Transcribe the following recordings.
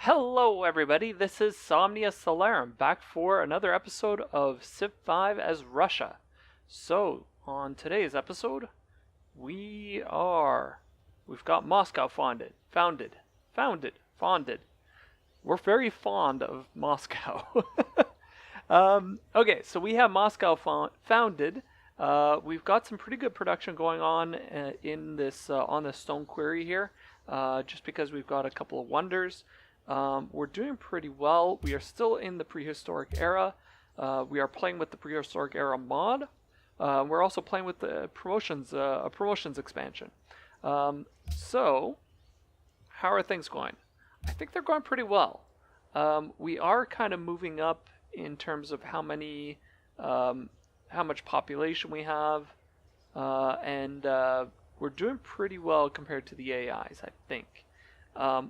Hello everybody, this is Somnia Solarum back for another episode of Civ 5 as Russia. So, on today's episode, we've got Moscow founded. We're very fond of Moscow. Okay, so we have Moscow founded. We've got some pretty good production going on in this on the stone quarry here, just because we've got a couple of wonders. We're doing pretty well. We are still in the Prehistoric Era. We are playing with the Prehistoric Era mod. We're also playing with the promotions, a promotions expansion. So, how are things going? I think they're going pretty well. We are kind of moving up in terms of how much population we have, and we're doing pretty well compared to the AIs, I think.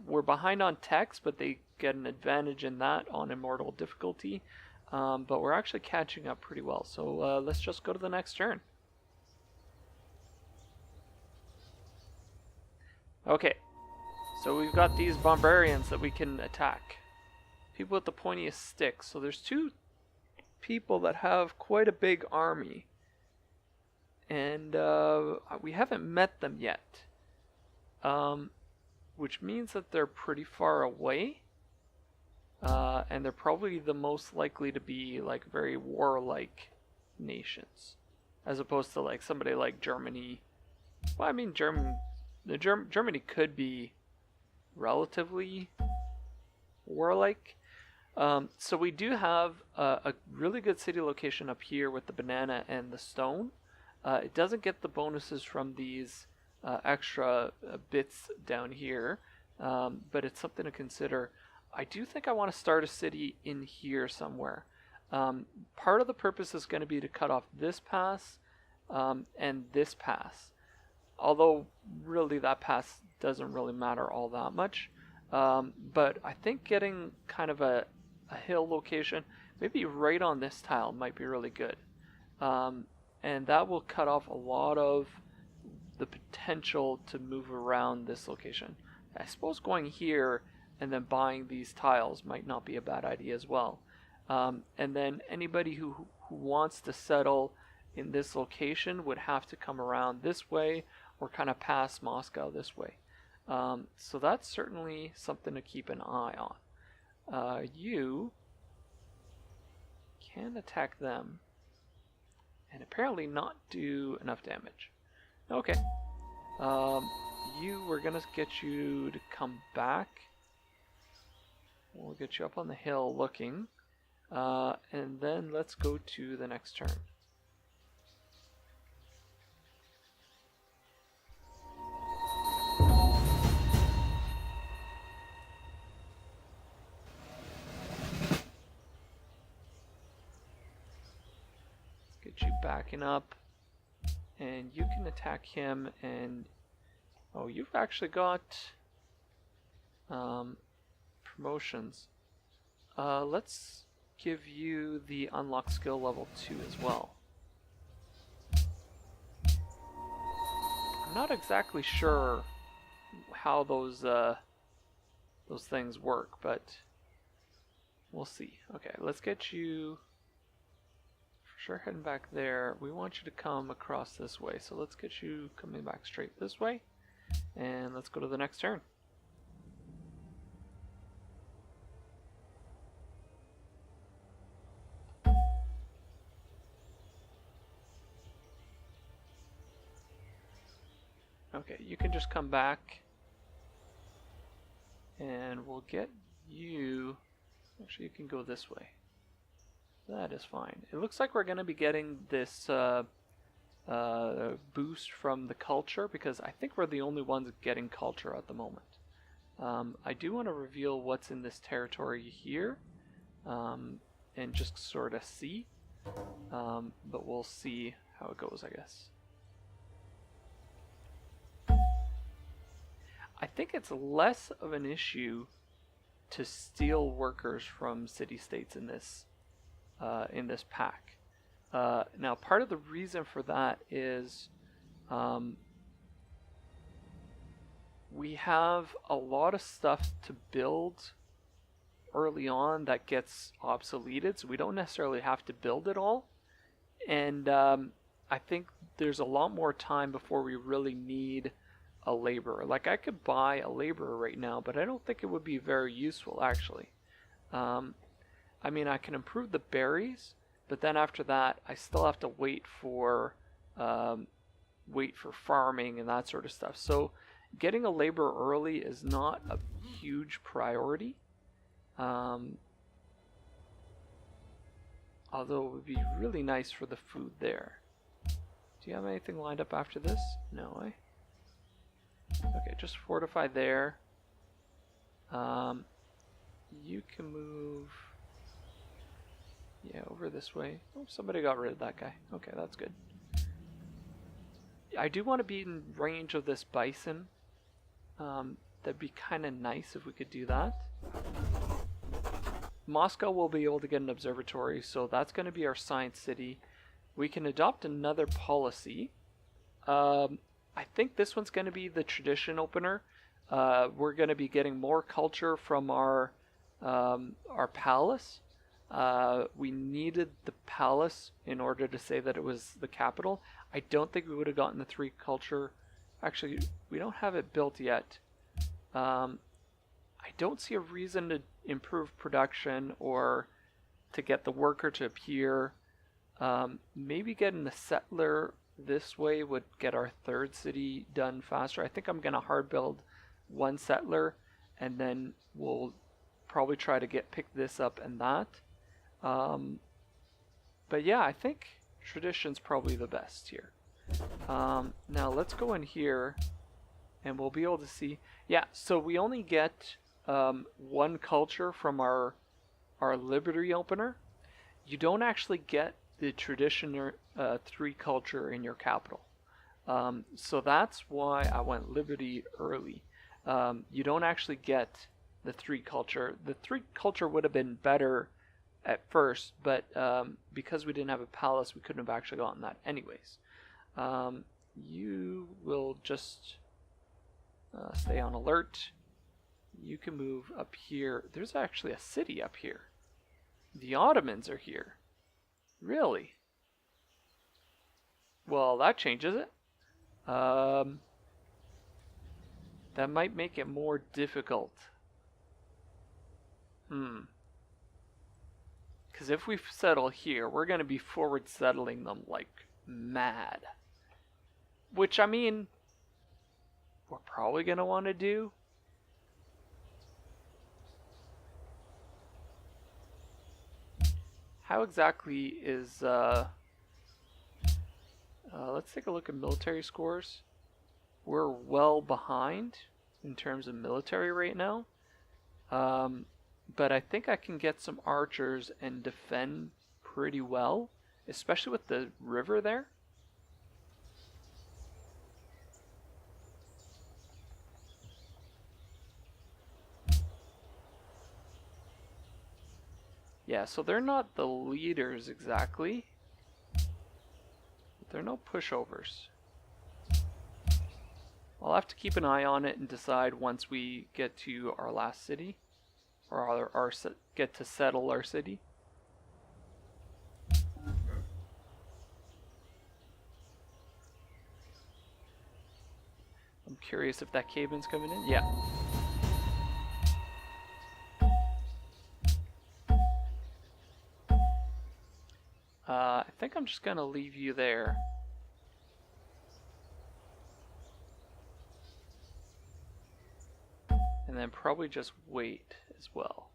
We're behind on text, but they get an advantage in that on immortal difficulty. But we're actually catching up pretty well. So let's just go to the next turn. Okay, so we've got these barbarians that we can attack. People with the pointiest sticks. So there's two people that have quite a big army. And we haven't met them yet. Which means that they're pretty far away, and they're probably the most likely to be like very warlike nations, as opposed to like somebody like Germany. Well, I mean, Germany could be relatively warlike. So we do have a really good city location up here with the banana and the stone. It doesn't get the bonuses from these extra bits down here, but it's something to consider. I do think I want to start a city in here somewhere. Part of the purpose is going to be to cut off this pass and this pass, although really that pass doesn't really matter all that much. But I think getting kind of a hill location, maybe right on this tile, might be really good, and that will cut off a lot of the potential to move around this location. I suppose going here and then buying these tiles might not be a bad idea as well. And then anybody who wants to settle in this location would have to come around this way or kind of pass Moscow this way. So that's certainly something to keep an eye on. You can attack them and apparently not do enough damage. Okay. We're gonna get you to come back. We'll get you up on the hill looking. And then let's go to the next turn. Let's get you backing up. And you can attack him, and oh, you've actually got promotions. Let's give you the unlock skill level 2 as well. I'm not exactly sure how those things work, but we'll see. Okay, let's get you. Sure, heading back there. We want you to come across this way, so let's get you coming back straight this way, and let's go to the next turn. Okay, you can just come back, and we'll get you. Actually, you can go this way. That is fine. It looks like we're going to be getting this boost from the culture, because I think we're the only ones getting culture at the moment. I do want to reveal what's in this territory here, and just sort of see, but we'll see how it goes, I guess. I think it's less of an issue to steal workers from city-states in this pack. Now, part of the reason for that is we have a lot of stuff to build early on that gets obsoleted, so we don't necessarily have to build it all. And I think there's a lot more time before we really need a laborer. Like, I could buy a laborer right now, but I don't think it would be very useful, actually. I mean, I can improve the berries, but then after that, I still have to wait for farming and that sort of stuff. So getting a laborer early is not a huge priority. Although it would be really nice for the food there. Do you have anything lined up after this? No, eh? Okay, just fortify there. You can move... yeah, over this way. Oh, somebody got rid of that guy. Okay, that's good. I do want to be in range of this bison. That'd be kind of nice if we could do that. Moscow will be able to get an observatory, so that's going to be our science city. We can adopt another policy. I think this one's going to be the tradition opener. We're going to be getting more culture from our palace. We needed the palace in order to say that it was the capital. I don't think we would have gotten the 3 culture. Actually, we don't have it built yet. I don't see a reason to improve production or to get the worker to appear. Maybe getting the settler this way would get our 3rd city done faster. I think I'm going to hard build 1 settler, and then we'll probably try to pick this up and that. But yeah, I think tradition's probably the best here. Now let's go in here and we'll be able to see. Yeah, so we only get 1 culture from our liberty opener. You don't actually get the tradition 3 culture in your capital. So that's why I went liberty early. You don't actually get the 3 culture. The 3 culture would have been better at first, but because we didn't have a palace, we couldn't have actually gotten that anyways. You will just stay on alert. You can move up here. There's actually a city up here. The Ottomans are here. Really? Well, that changes it. That might make it more difficult. Because if we settle here, we're going to be forward settling them like mad. Which, I mean, we're probably going to want to do. How exactly is... let's take a look at military scores. We're well behind in terms of military right now. But I think I can get some archers and defend pretty well, especially with the river there. Yeah, so they're not the leaders exactly. They're no pushovers. I'll have to keep an eye on it and decide once we get to our last city. Or get to settle our city. I'm curious if that caveman's coming in. Yeah. I think I'm just gonna leave you there. And then probably just wait as well.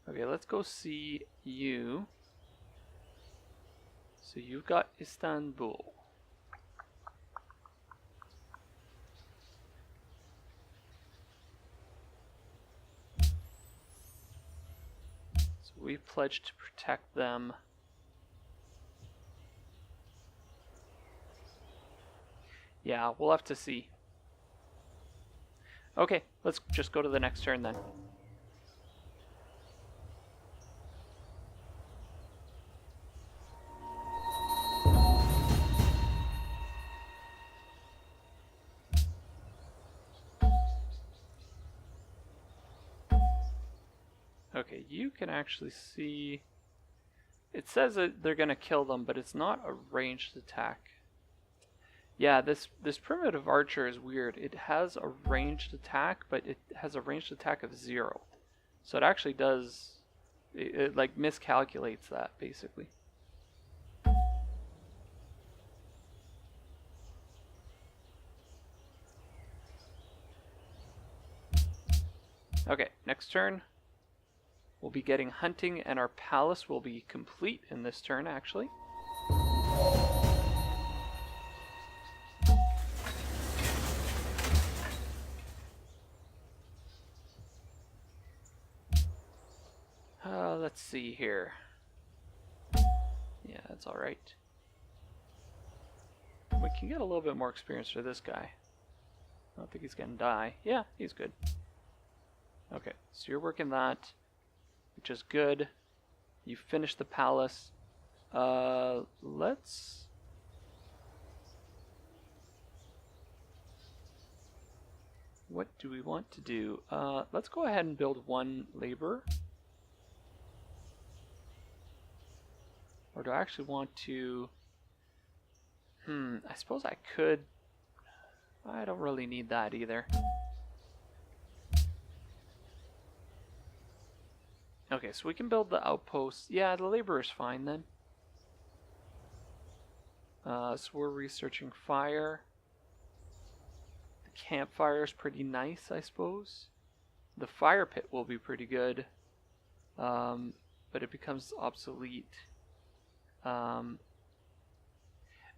Okay, let's go see you. So you've got Istanbul. So we've pledged to protect them. Yeah, we'll have to see. Okay, let's just go to the next turn then. Okay, you can actually see... It says that they're going to kill them, but it's not a ranged attack. Yeah, this primitive archer is weird. It has a ranged attack, but it has a ranged attack of 0. So it actually does... It like miscalculates that, basically. Okay, next turn. We'll be getting hunting, and our palace will be complete in this turn, actually. Let's see here. Yeah, that's alright. We can get a little bit more experience for this guy. I don't think he's gonna die. Yeah, he's good. Okay, so you're working that, which is good. You finished the palace. Let's... What do we want to do? Let's go ahead and build 1 labor. Or do I actually want to... I suppose I could... I don't really need that either. Okay, so we can build the outposts. Yeah, the labor is fine then. So we're researching fire. The campfire is pretty nice, I suppose. The fire pit will be pretty good. But it becomes obsolete.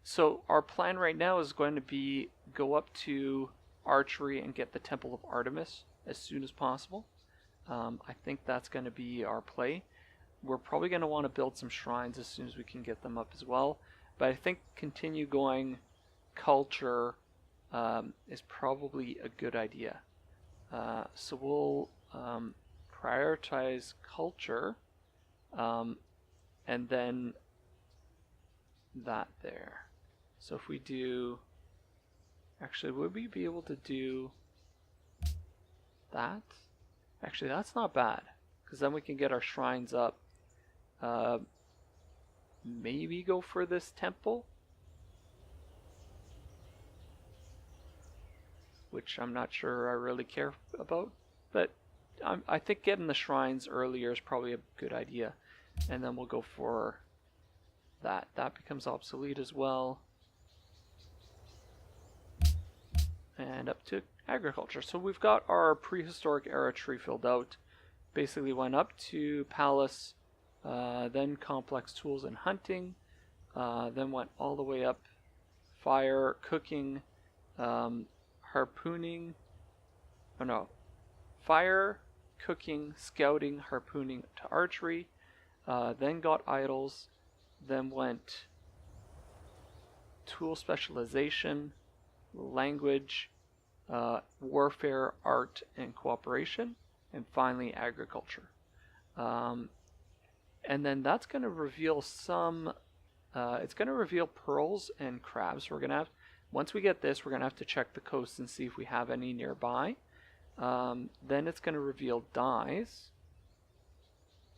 So our plan right now is going to be go up to archery and get the Temple of Artemis as soon as possible. I think that's going to be our play. We're probably going to want to build some shrines as soon as we can get them up as well. But I think continue going culture is probably a good idea. So we'll prioritize culture and then that there. So if we do... Actually, would we be able to do that? Actually, that's not bad, because then we can get our shrines up. Maybe go for this temple, which I'm not sure I really care about, but I think getting the shrines earlier is probably a good idea, and then we'll go for that. That becomes obsolete as well. And up to agriculture. So we've got our prehistoric era tree filled out. Basically went up to palace, then complex tools and hunting, then went all the way up fire, cooking, harpooning, oh no, fire, cooking, scouting, harpooning to archery, then got idols, then went tool specialization, language, warfare, art, and cooperation, and finally agriculture. And then that's going to reveal some, it's going to reveal pearls and crabs. We're going to have, once we get this, we're going to have to check the coast and see if we have any nearby. Then it's going to reveal dyes.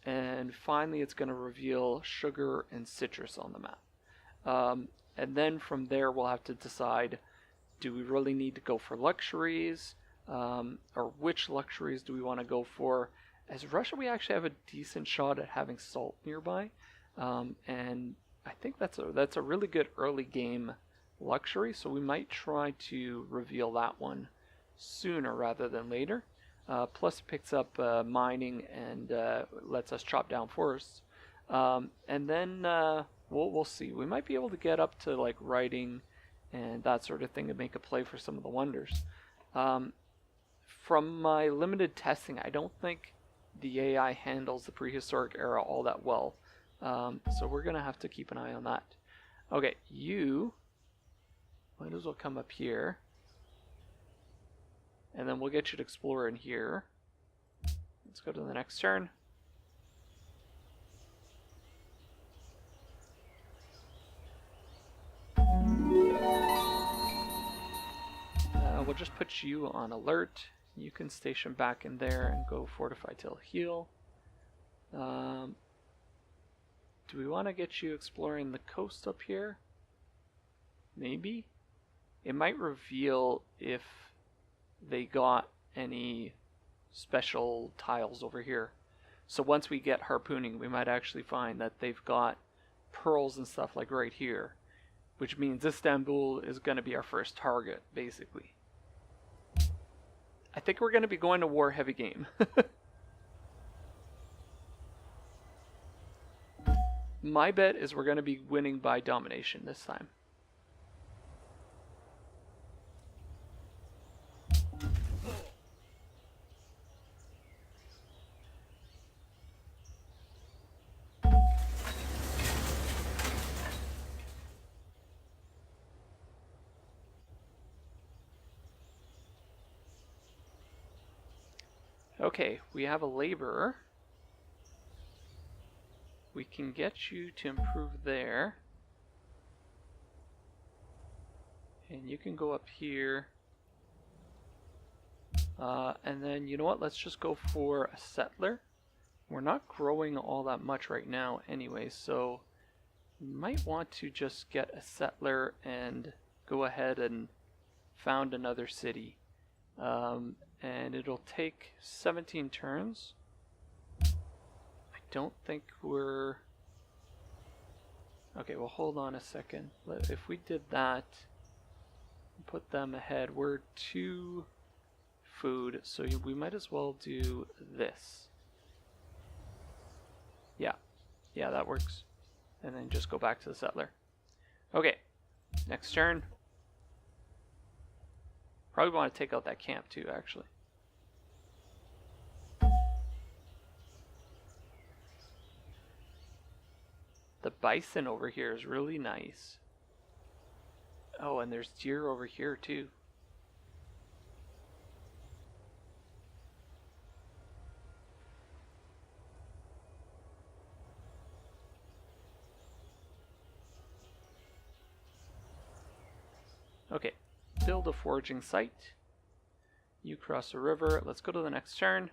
And finally it's going to reveal sugar and citrus on the map. And then from there we'll have to decide, do we really need to go for luxuries? Or which luxuries do we want to go for? As Russia, we actually have a decent shot at having salt nearby. And I think that's a really good early game luxury, so we might try to reveal that one sooner rather than later. Plus it picks up mining and lets us chop down forests. And then we'll see. We might be able to get up to like writing and that sort of thing to make a play for some of the wonders. From my limited testing, I don't think the AI handles the prehistoric era all that well. So we're going to have to keep an eye on that. Okay, you might as well come up here. And then we'll get you to explore in here. Let's go to the next turn. We'll just put you on alert. You can station back in there and go fortify till heal. Do we want to get you exploring the coast up here? Maybe? It might reveal if they got any special tiles over here. So once we get harpooning, we might actually find that they've got pearls and stuff like right here, which means Istanbul is going to be our first target, basically. I think we're going to be going to war heavy game. My bet is we're going to be winning by domination this time. Okay, we have a laborer. We can get you to improve there. And you can go up here. And then, you know what, let's just go for a settler. We're not growing all that much right now anyway, so we might want to just get a settler and go ahead and found another city. And it'll take 17 turns. I don't think we're... Okay, well hold on a second. If we did that, put them ahead, we're 2 food, so we might as well do this. Yeah, that works. And then just go back to the settler. Okay, next turn. Probably want to take out that camp too, actually. The bison over here is really nice. Oh, and there's deer over here too. Okay, build a foraging site. You cross a river. Let's go to the next turn.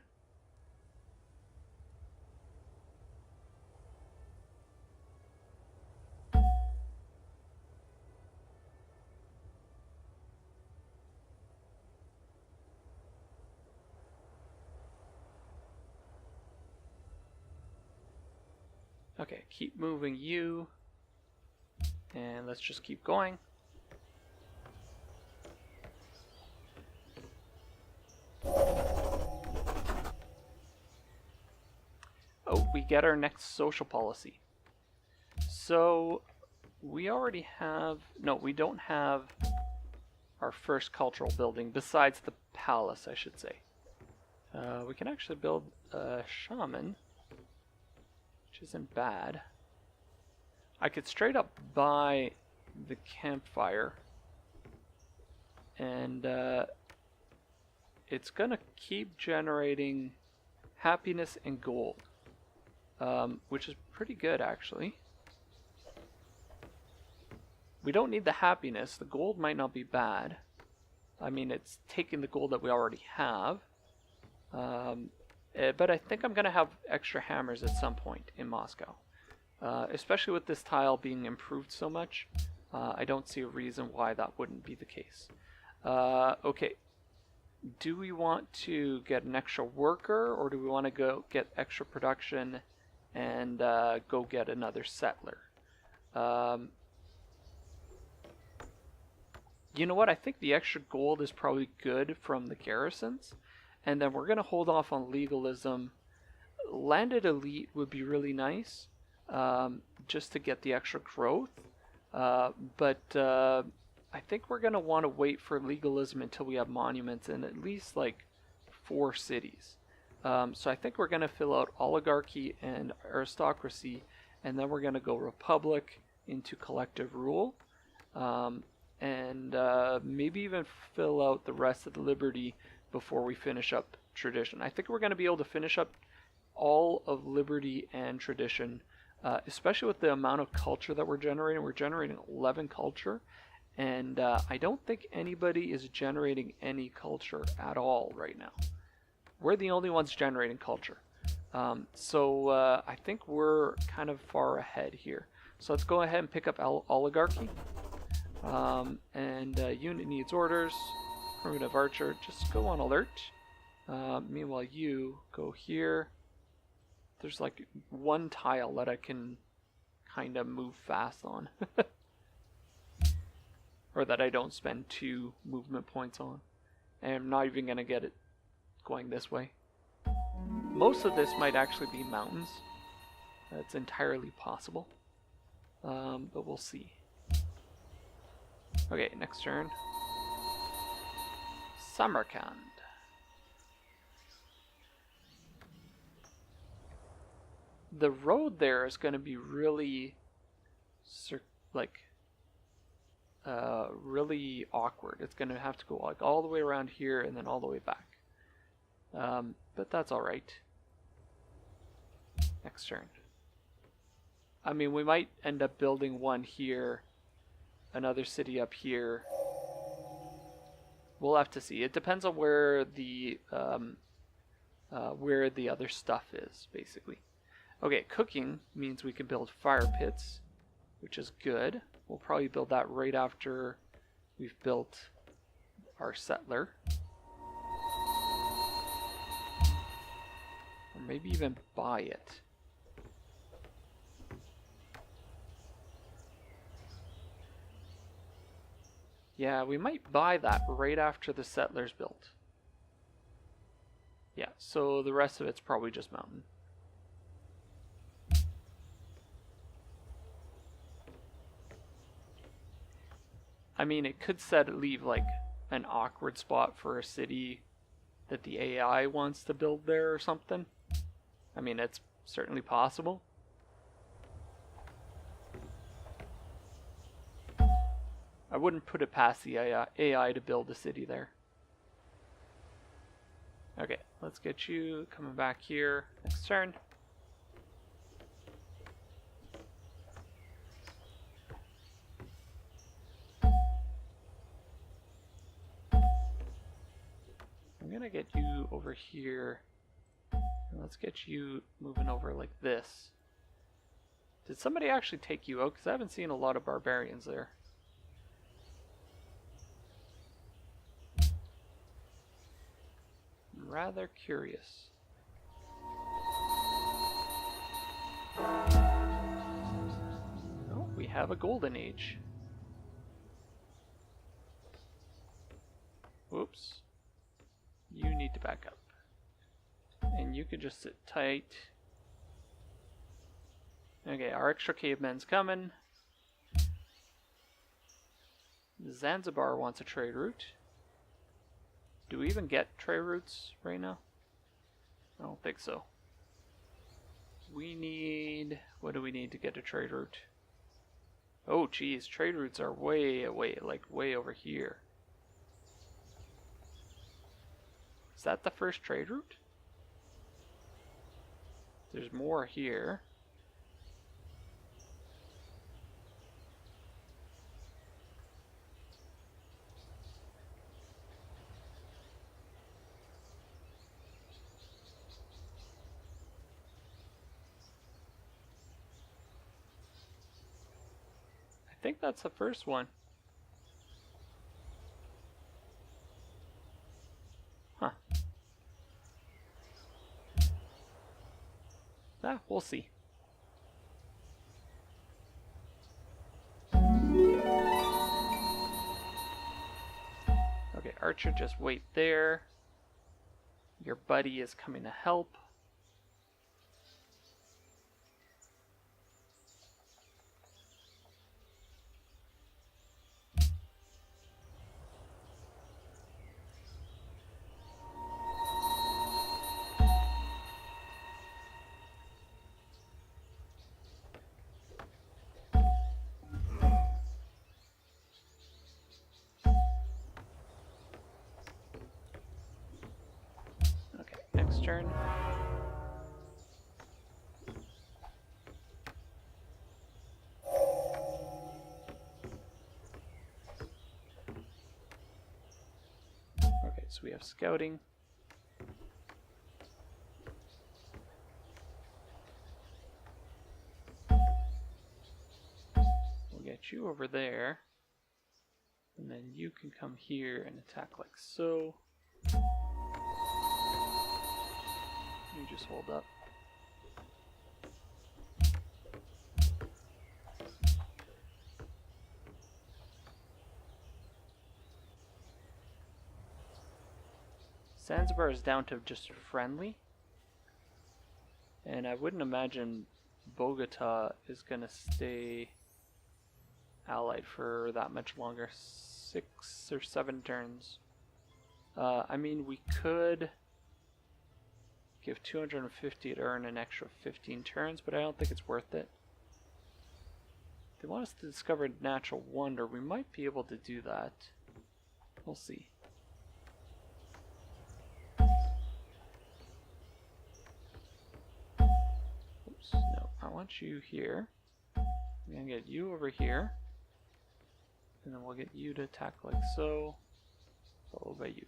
Okay, keep moving you. And let's just keep going. Oh, we get our next social policy. So, we already have... No, we don't have our first cultural building, besides the palace, I should say. We can actually build a shaman, which isn't bad. I could straight up buy the campfire, and it's gonna keep generating happiness and gold, which is pretty good actually. We don't need the happiness. The gold might not be bad. I mean, it's taking the gold that we already have. But I think I'm going to have extra hammers at some point in Moscow. Especially with this tile being improved so much, I don't see a reason why that wouldn't be the case. Okay, do we want to get an extra worker, or do we want to go get extra production and go get another settler? You know what, I think the extra gold is probably good from the garrisons, and then we're going to hold off on legalism. Landed elite would be really nice, just to get the extra growth, but I think we're going to want to wait for legalism until we have monuments in at least like 4 cities. So I think we're going to fill out oligarchy and aristocracy, and then we're going to go republic into collective rule, and maybe even fill out the rest of the liberty before we finish up tradition. I think we're going to be able to finish up all of liberty and tradition, especially with the amount of culture that we're generating. We're generating 11 culture, and I don't think anybody is generating any culture at all right now. We're the only ones generating culture. I think we're kind of far ahead here. So let's go ahead and pick up oligarchy. Unit needs orders. Primitive archer, just go on alert. Meanwhile, you go here. There's like one tile that I can kind of move fast on. Or that I don't spend 2 movement points on. And I'm not even going to get it going this way. Most of this might actually be mountains. That's entirely possible. But we'll see. Okay, next turn. Samarkand. The road there is going to be really, really awkward. It's going to have to go like all the way around here and then all the way back. But that's all right. Next turn. I mean, we might end up building one here, another city up here. We'll have to see. It depends on where the other stuff is, basically. Okay, cooking means we can build fire pits, which is good. We'll probably build that right after we've built our settler. Or maybe even buy it. Yeah, we might buy that right after the settler's built. Yeah, so the rest of it's probably just mountain. I mean, it could leave like an awkward spot for a city that the AI wants to build there or something. I mean, it's certainly possible. I wouldn't put it past the AI to build a city there. Okay, let's get you coming back here next turn. I'm gonna get you over here. And let's get you moving over like this. Did somebody actually take you out? Because I haven't seen a lot of barbarians there. I'm rather curious. Oh, we have a golden age. Whoops. You need to back up. And you can just sit tight. Okay, our extra caveman's coming. Zanzibar wants a trade route. Do we even get trade routes right now? I don't think so. We need... What do we need to get a trade route? Oh geez, trade routes are way over here. Is that the first trade route? There's more here. I think that's the first one. Huh. Ah, we'll see. Okay, Archer, just wait there. Your buddy is coming to help. Next turn. Okay, so we have scouting. get you over there. And then you can come here and attack like so. You just hold up. Zanzibar is down to just friendly. And I wouldn't imagine Bogota is gonna stay allied for that much longer. 6 or 7 turns. I mean, we could give 250 to earn an extra 15 turns, but I don't think it's worth it. If they want us to discover natural wonder, we might be able to do that. We'll see. Oops, no, I want you here. I'm gonna get you over here. And then we'll get you to attack like so, followed by you.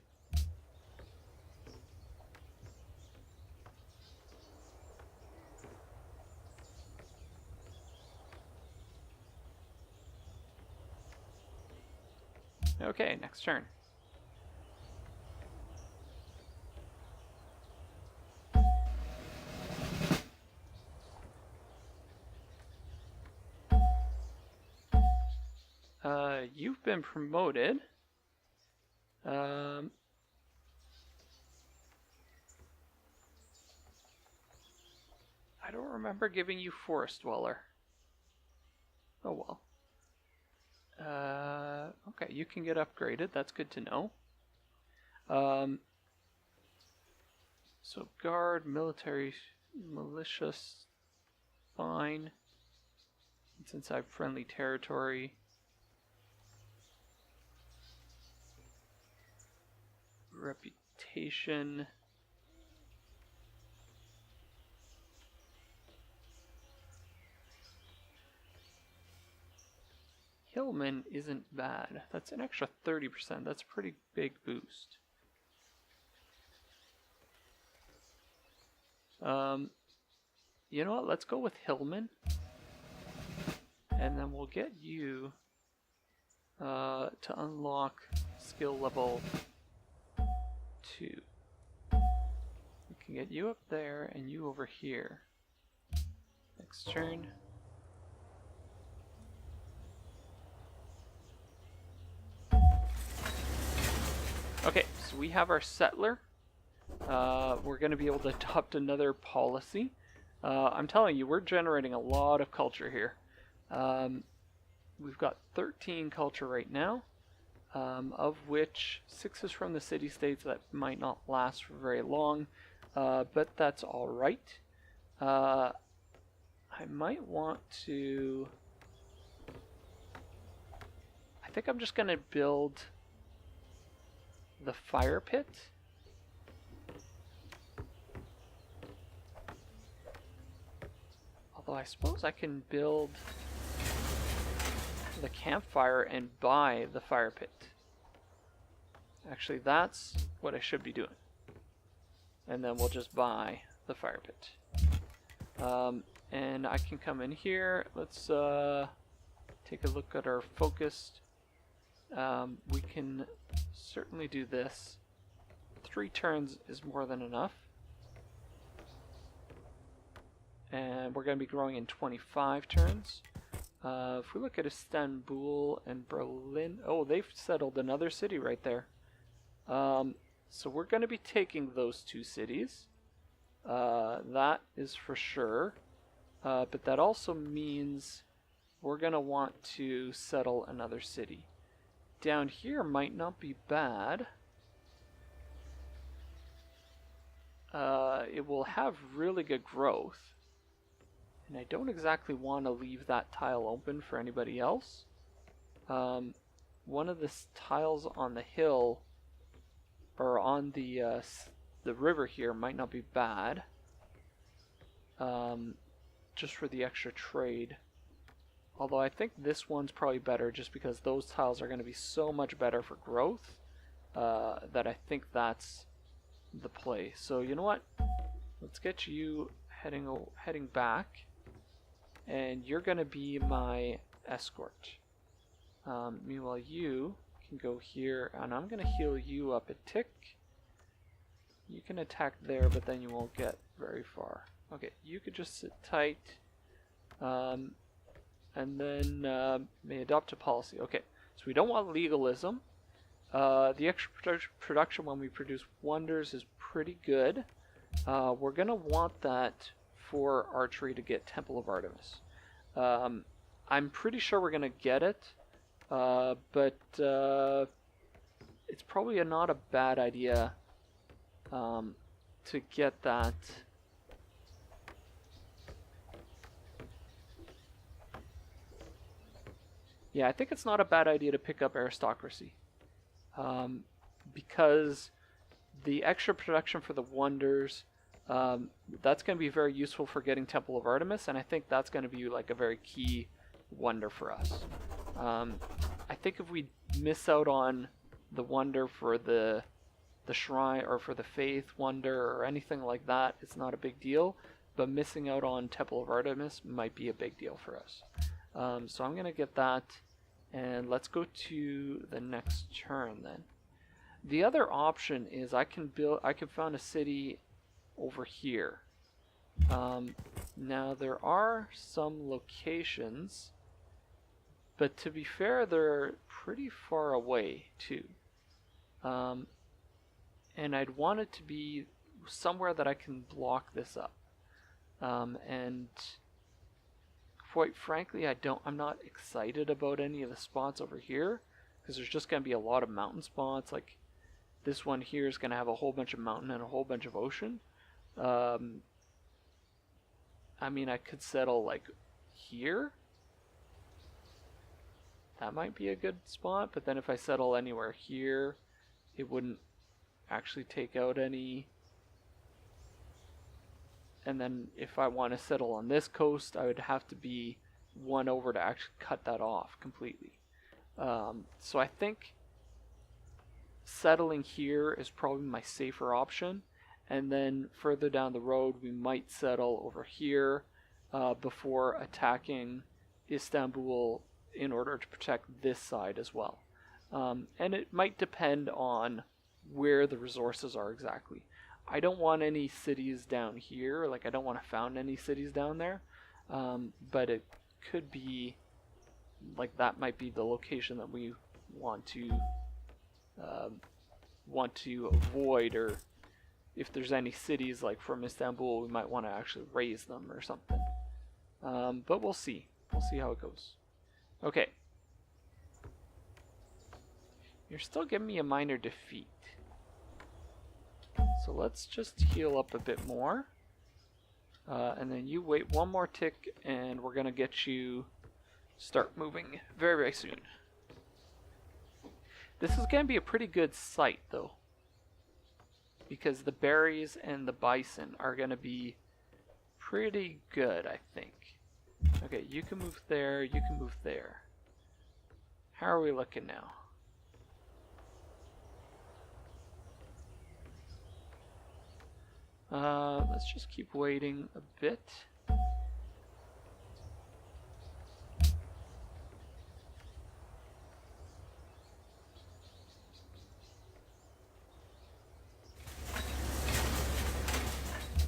Okay, next turn. You've been promoted. I don't remember giving you Forest Dweller. Oh well. Okay, you can get upgraded. That's good to know. So guard, military, malicious, fine. It's inside friendly territory. Reputation. Hillman isn't bad. That's an extra 30%. That's a pretty big boost. You know what? Let's go with Hillman. And then we'll get you to unlock skill level 2. We can get you up there and you over here. Next turn. Okay, so we have our settler. We're going to be able to adopt another policy. I'm telling you, we're generating a lot of culture here. We've got 13 culture right now, of which 6 is from the city-states. That might not last for very long, but that's alright. I might want to... I think I'm just going to build the fire pit. Although I suppose I can build the campfire and buy the fire pit. Actually, that's what I should be doing. And then we'll just buy the fire pit. And I can come in here. Let's take a look at our focused. We can certainly do this. 3 turns is more than enough. And we're going to be growing in 25 turns. If we look at Istanbul and Berlin, oh, they've settled another city right there. So we're going to be taking those 2 cities. That is for sure. But that also means we're going to want to settle another city. Down here might not be bad. It will have really good growth. And I don't exactly want to leave that tile open for anybody else. One of the tiles on the hill, or on the river here, might not be bad. Just for the extra trade. Although I think this one's probably better just because those tiles are going to be so much better for growth that I think that's the play. So you know what? Let's get you heading back. And you're going to be my escort. Meanwhile, you can go here, and I'm going to heal you up a tick. You can attack there, but then you won't get very far. Okay, you could just sit tight, and then may adopt a policy. Okay, so we don't want legalism. The extra production when we produce wonders is pretty good. We're going to want that for archery to get Temple of Artemis. I'm pretty sure we're going to get it, but it's probably not a bad idea to get that. Yeah, I think it's not a bad idea to pick up aristocracy, because the extra production for the wonders, that's going to be very useful for getting Temple of Artemis, and I think that's going to be like a very key wonder for us. I think if we miss out on the wonder for the shrine or for the faith wonder or anything like that, it's not a big deal, but missing out on Temple of Artemis might be a big deal for us. So I'm going to get that, and let's go to the next turn then. The other option is I can found a city over here. Now there are some locations, but to be fair, they're pretty far away too. And I'd want it to be somewhere that I can block this up. And quite frankly, I'm not excited about any of the spots over here, because there's just going to be a lot of mountain spots. Like this one here is going to have a whole bunch of mountain and a whole bunch of ocean. I mean, I could settle like here. That might be a good spot, but then if I settle anywhere here, it wouldn't actually take out any. And then if I want to settle on this coast, I would have to be one over to actually cut that off completely. So I think settling here is probably my safer option, and then further down the road we might settle over here before attacking Istanbul in order to protect this side as well. And it might depend on where the resources are exactly. I don't want any cities down here, like I don't want to found any cities down there, but it could be like that might be the location that we want to avoid, or if there's any cities like from Istanbul, we might want to actually raise them or something. But we'll see how it goes. Okay, you're still giving me a minor defeat. So let's just heal up a bit more. And then you wait one more tick and we're going to get you start moving very, very soon. This is going to be a pretty good site though, because the berries and the bison are going to be pretty good, I think. Okay, you can move there, you can move there. How are we looking now? Let's just keep waiting a bit.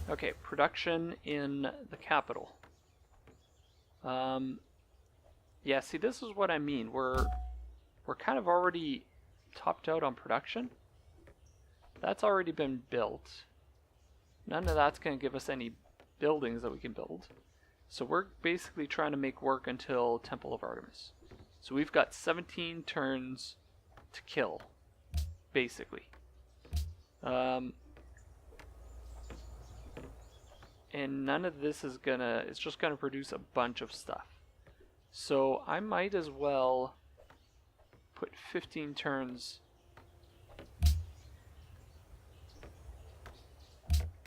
Okay, production in the capital. Yeah, see, this is what I mean. We're kind of already topped out on production. That's already been built. None of that's going to give us any buildings that we can build. So we're basically trying to make work until Temple of Artemis. So we've got 17 turns to kill, basically. And none of this is gonna, it's just gonna produce a bunch of stuff. So I might as well put 15 turns.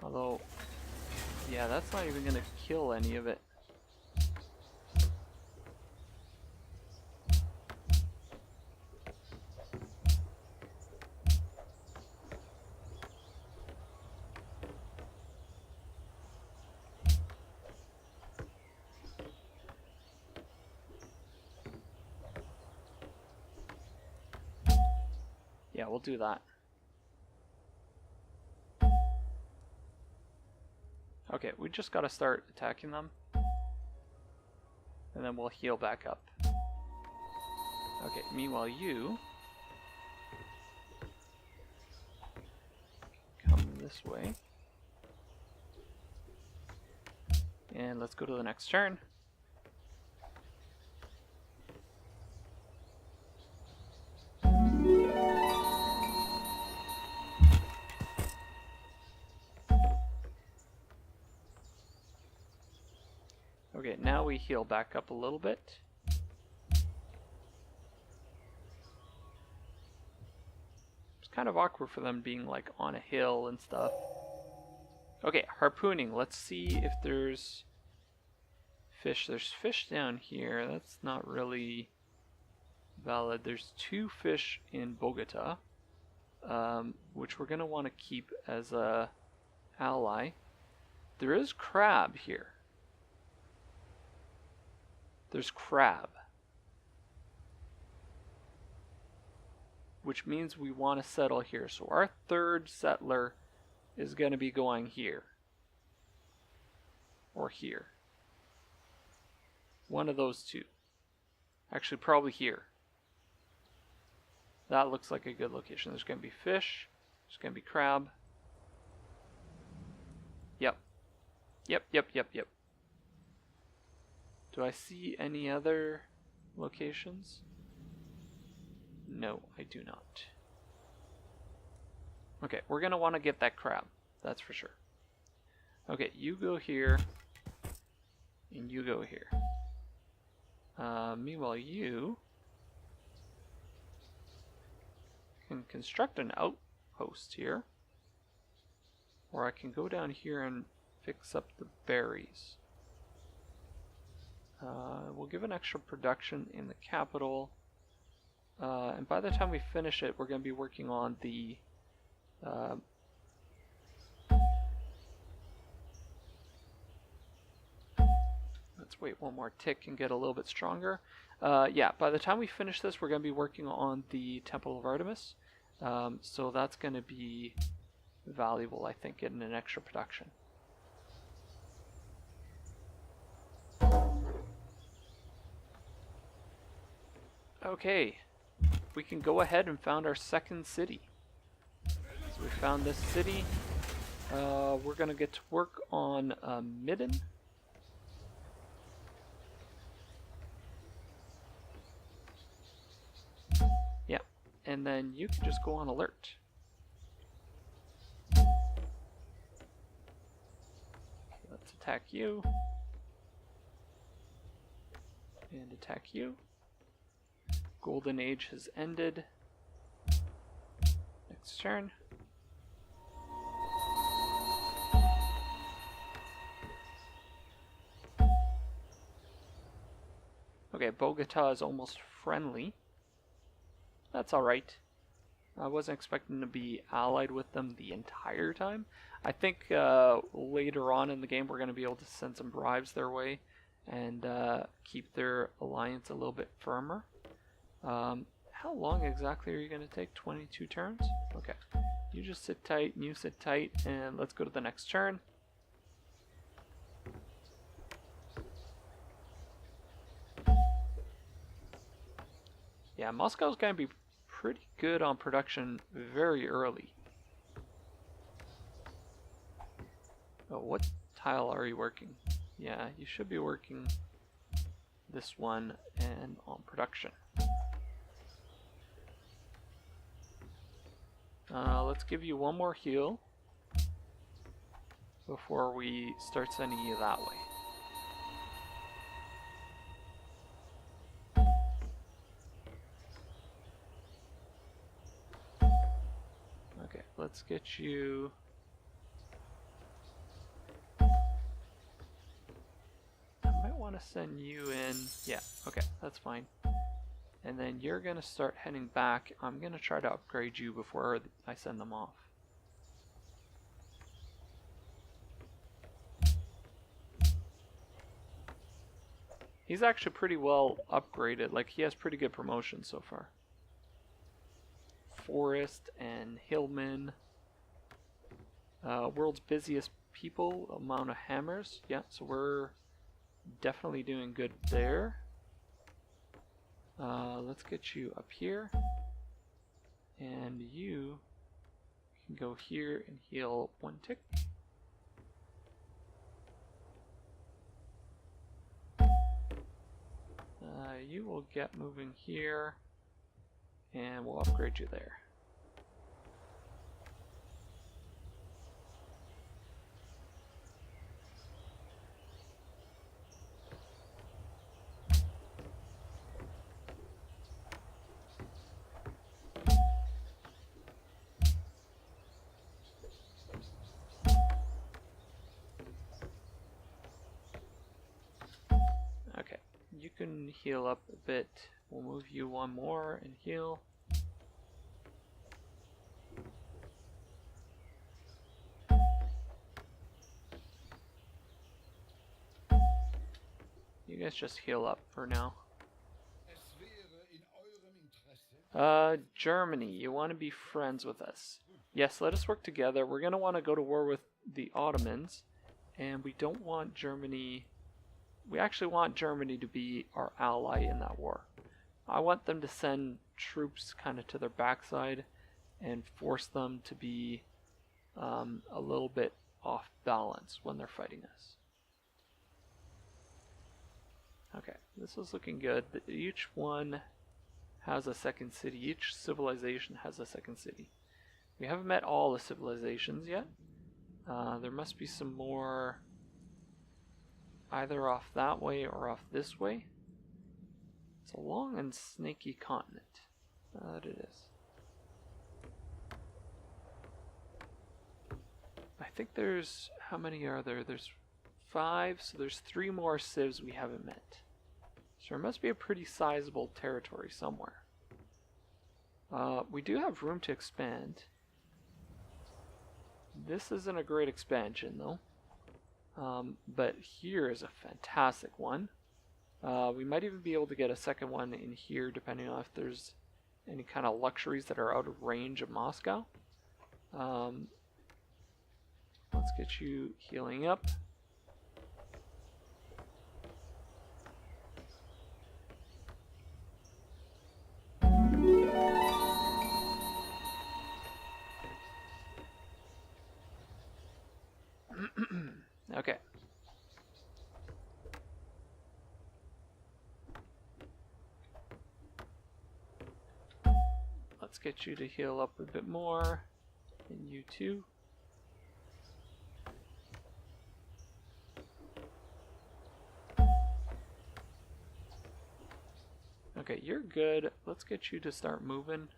Although, yeah, that's not even gonna kill any of it. Yeah, we'll do that. Okay, we just gotta start attacking them. And then we'll heal back up. Okay, meanwhile you come this way. And let's go to the next turn. Okay, now we heal back up a little bit. It's kind of awkward for them being like on a hill and stuff. Okay, harpooning. Let's see if there's fish. There's fish down here. That's not really valid. There's 2 fish in Bogota, which we're going to want to keep as a ally. There is crab here. There's crab, which means we want to settle here. So our 3rd settler is going to be going here or here. One of those 2. Actually, probably here. That looks like a good location. There's going to be fish. There's going to be crab. Yep. Yep. Do I see any other locations? No, I do not. Okay, we're going to want to get that crab. That's for sure. Okay, you go here. And you go here. Meanwhile, you can construct an outpost here. Or I can go down here and fix up the berries. We'll give an extra production in the capital. And by the time we finish it, we're going to be working on the let's wait one more tick and get a little bit stronger. Yeah, by the time we finish this, we're going to be working on the Temple of Artemis. So that's going to be valuable, I think, in an extra production. Okay, we can go ahead and found our 2nd city. So we found this city. We're going to get to work on Midden. Yeah, and then you can just go on alert. Let's attack you. And attack you. Golden Age has ended. Next turn. Okay, Bogota is almost friendly. That's alright. I wasn't expecting to be allied with them the entire time. I think later on in the game we're going to be able to send some bribes their way and keep their alliance a little bit firmer. How long exactly are you going to take? 22 turns? Okay. You just sit tight, and you sit tight, and let's go to the next turn. Yeah, Moscow's going to be pretty good on production very early. Oh, what tile are you working? Yeah, you should be working this one and on production. Let's give you one more heal before we start sending you that way. Okay, let's get you... I might want to send you in... Yeah, okay, that's fine. And then you're going to start heading back. I'm going to try to upgrade you before I send them off. He's actually pretty well upgraded. Like, he has pretty good promotion so far. forest and hillmen. World's busiest people, amount of hammers. Yeah, so we're definitely doing good there. Let's get you up here. And you can go here and heal 1 tick. You will get moving here, and we'll upgrade you there. Okay, you can heal up a bit. We'll move you 1 more and heal. You guys just heal up for now. Germany, you want to be friends with us. Yes, let us work together. We're going to want to go to war with the Ottomans, and we don't want Germany... We actually want Germany to be our ally in that war. I want them to send troops kind of to their backside and force them to be a little bit off balance when they're fighting us. Okay, this is looking good. Each one has a second city. Each civilization has a second city. We haven't met all the civilizations yet. There must be some more either off that way or off this way. It's a long and snaky continent. That it is. I think there's... How many are there? There's 5, so there's 3 more civs we haven't met. So there must be a pretty sizable territory somewhere. We do have room to expand. This isn't a great expansion though. But here is a fantastic one. We might even be able to get a second one in here depending on if there's any kind of luxuries that are out of range of Moscow. Let's get you healing up. Okay. Let's get you to heal up a bit more. And you too. Okay, you're good. Let's get you to start moving.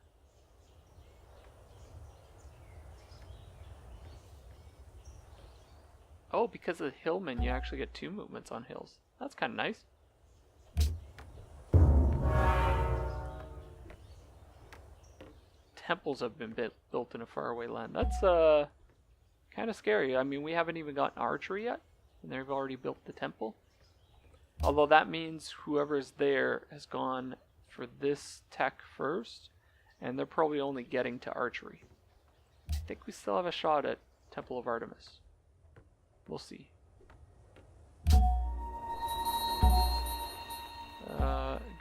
Oh, because of the hillmen, you actually get 2 movements on hills. That's kind of nice. Temples have been built in a faraway land. That's kind of scary. I mean, we haven't even gotten archery yet, and they've already built the temple. Although that means whoever's there has gone for this tech first, and they're probably only getting to archery. I think we still have a shot at Temple of Artemis. We'll see.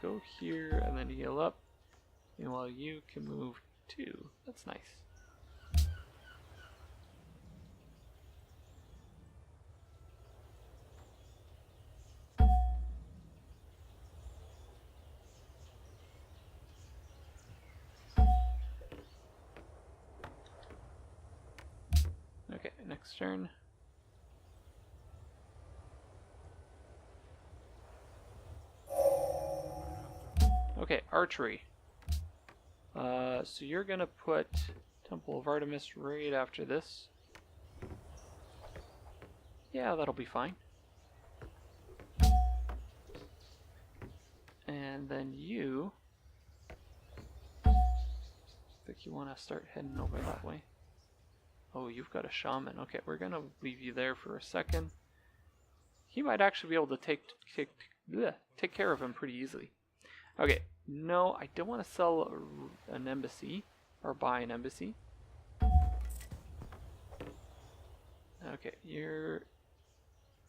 Go here and then heal up. Meanwhile, you can move too. That's nice. Okay, next turn. Okay, archery. So you're gonna put Temple of Artemis right after this. Yeah, that'll be fine. And then you... I think you want to start heading over that way. Oh, you've got a shaman. Okay, we're gonna leave you there for a second. He might actually be able to take care of him pretty easily. Okay, no, I don't want to sell an embassy. or buy an embassy. Okay, you're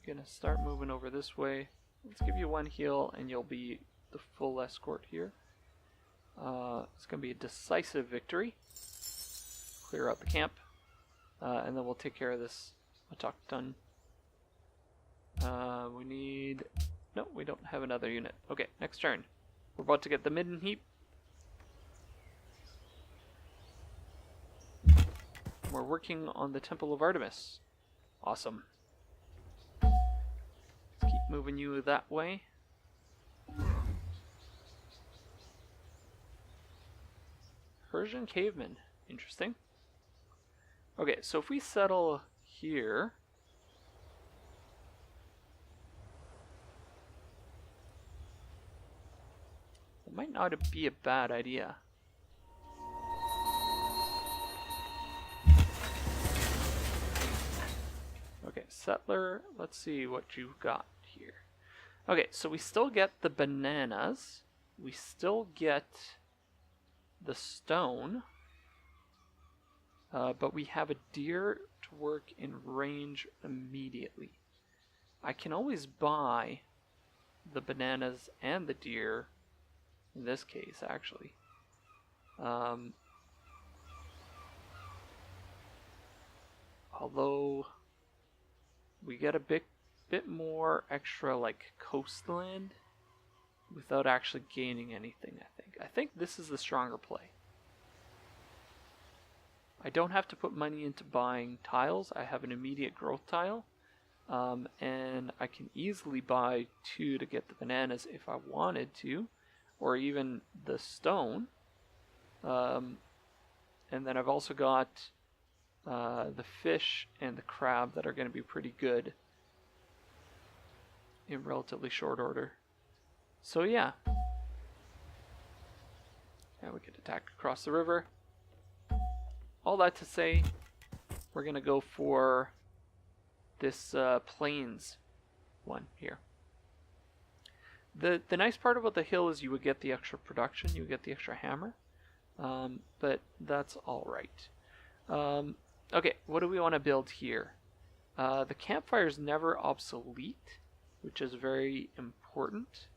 gonna start moving over this way. Let's give you 1 heal and you'll be the full escort here. It's gonna be a decisive victory. Clear out the camp. And then we'll take care of this autochton. We need... No, we don't have another unit. Okay, next turn. We're about to get the midden heap. We're working on the Temple of Artemis. Awesome. Let's keep moving you that way. Persian caveman. Interesting. Okay, so if we settle here... It might not be a bad idea. Okay, settler, let's see what you've got here. Okay, so we still get the bananas. We still get the stone. But we have a deer to work in range immediately. I can always buy the bananas and the deer, in this case, actually. Although we get a bit more extra like coastland without actually gaining anything, I think. I think this is the stronger play. I don't have to put money into buying tiles. I have an immediate growth tile. And I can easily buy 2 to get the bananas if I wanted to. Or even the stone. And then I've also got the fish and the crab that are going to be pretty good in relatively short order. So yeah. Yeah, we could attack across the river. All that to say, we're going to go for this plains one here. The nice part about the hill is you would get the extra production, you would get the extra hammer, but that's alright. Okay, what do we want to build here? The campfire is never obsolete, which is very important.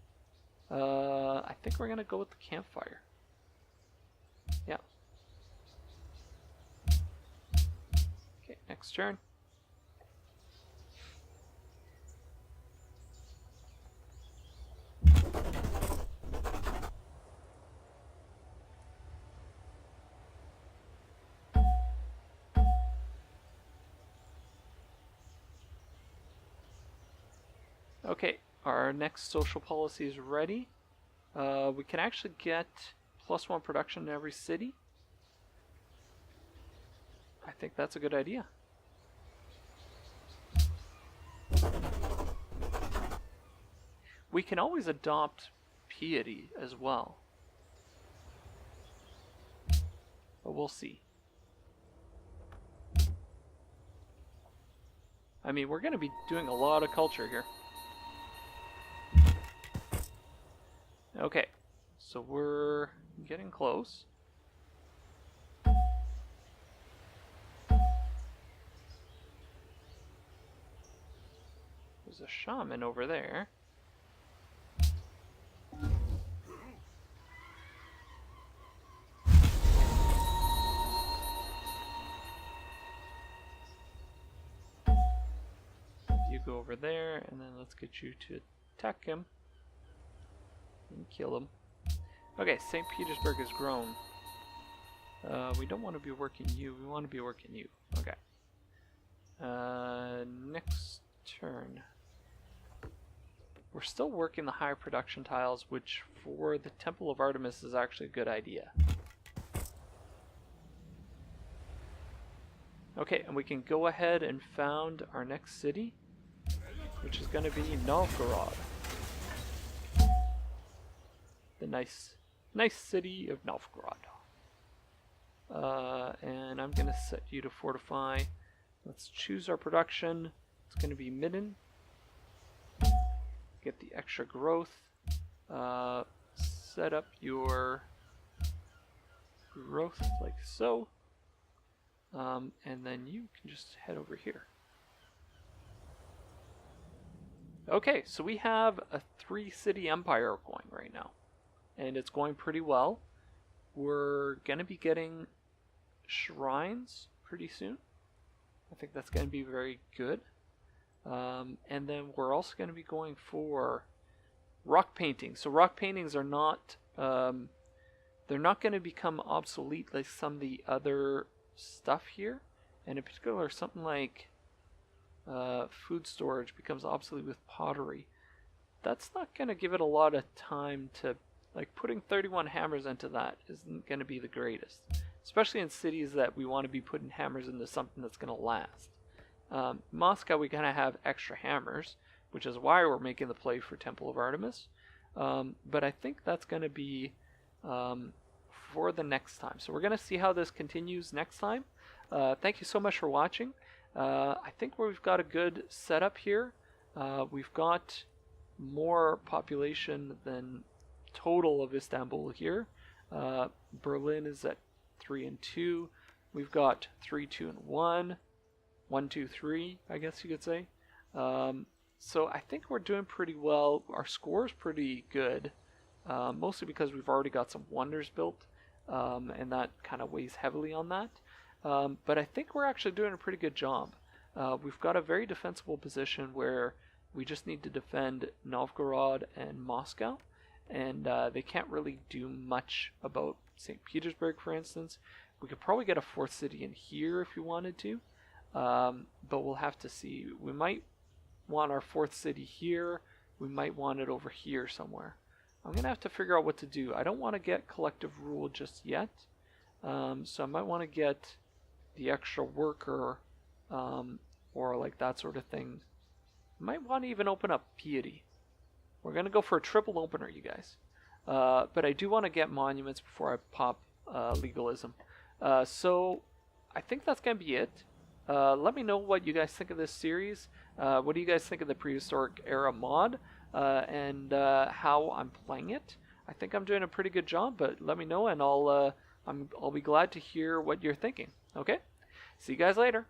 I think we're going to go with the campfire. Yeah. Okay, next turn. Okay, our next social policy is ready. We can actually get +1 production in every city. I think that's a good idea. We can always adopt piety as well. But we'll see. I mean, we're going to be doing a lot of culture here. Okay, so we're getting close. There's a shaman over there. You go over there, and then let's get you to attack him. And kill him. Okay, St. Petersburg has grown. We don't want to be working you, we want to be working you. Okay. Next turn. We're still working the high production tiles, which for the Temple of Artemis is actually a good idea. Okay, and we can go ahead and found our next city, which is going to be Novgorod. The nice city of Novgorod. And I'm going to set you to fortify. Let's choose our production. It's going to be midden. Get the extra growth. Set up your growth like so. And then you can just head over here. Okay, so we have a 3-city empire going right now, and it's going pretty well. We're going to be getting shrines pretty soon. I think that's going to be very good. And then we're also going to be going for rock paintings. So rock paintings are not, they're not going to become obsolete like some of the other stuff here. And in particular, something like food storage becomes obsolete with pottery. That's not going to give it a lot of time to, like, putting 31 hammers into that isn't going to be the greatest. Especially in cities that we want to be putting hammers into something that's going to last. Moscow, we kind of have extra hammers, which is why we're making the play for Temple of Artemis. But I think that's going to be for the next time. So we're going to see how this continues next time. Thank you so much for watching. I think we've got a good setup here. We've got more population than total of Istanbul here. Berlin is at 3 and 2. We've got 3, 2, and 1. 1, 2, 3, I guess you could say. So I think we're doing pretty well. Our score is pretty good, mostly because we've already got some wonders built, and that kind of weighs heavily on that. But I think we're actually doing a pretty good job. We've got a very defensible position where we just need to defend Novgorod and Moscow, and they can't really do much about St. Petersburg, for instance. We could probably get a 4th city in here if we wanted to, but we'll have to see. We might want our 4th city here. We might want it over here somewhere. I'm going to have to figure out what to do. I don't want to get collective rule just yet, so I might want to get the extra worker, or like that sort of thing. Might want to even open up piety. We're going to go for a triple opener, you guys. But I do want to get monuments before I pop legalism. So I think that's going to be it. Let me know what you guys think of this series. What do you guys think of the Prehistoric Era mod, and how I'm playing it? I think I'm doing a pretty good job, but let me know, and I'll be glad to hear what you're thinking. Okay? See you guys later.